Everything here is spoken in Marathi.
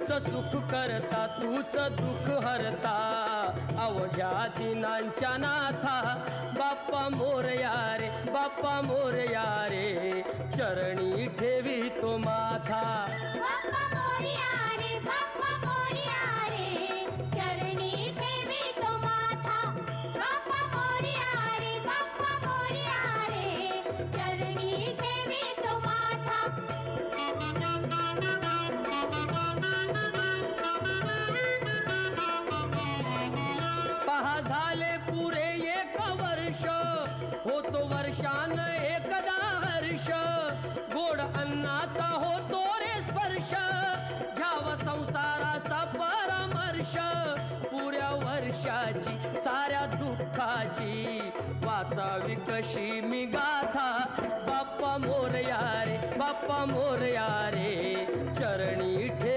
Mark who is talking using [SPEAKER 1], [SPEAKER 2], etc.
[SPEAKER 1] तूच सुख करता तूच दुःख हरता अवघ्या दिनांच्या नाथा बाप्पा मोरया रे बाप्पा मोरया रे चरणी ठेवी तो माथा
[SPEAKER 2] बाप्पा मोरया रे बाप्पा मोरया रे चरणी ठेवी तो माथा बाप्पा मोरया रे बाप्पा मोरया रे चरणी ठेवी तो माथा
[SPEAKER 1] पहा झाले पुरे एक वर्ष होतो वर्षान एकदा हर्ष गोड अन्नाचा होतो रे स्पर्श घ्यावा संसाराचा परामर्श पुऱ्या वर्षाची साऱ्या दुःखाची वाचावी कशी मी गाथा बाप्पा मोरया रे बाप्पा मोरया रे चरणी ठे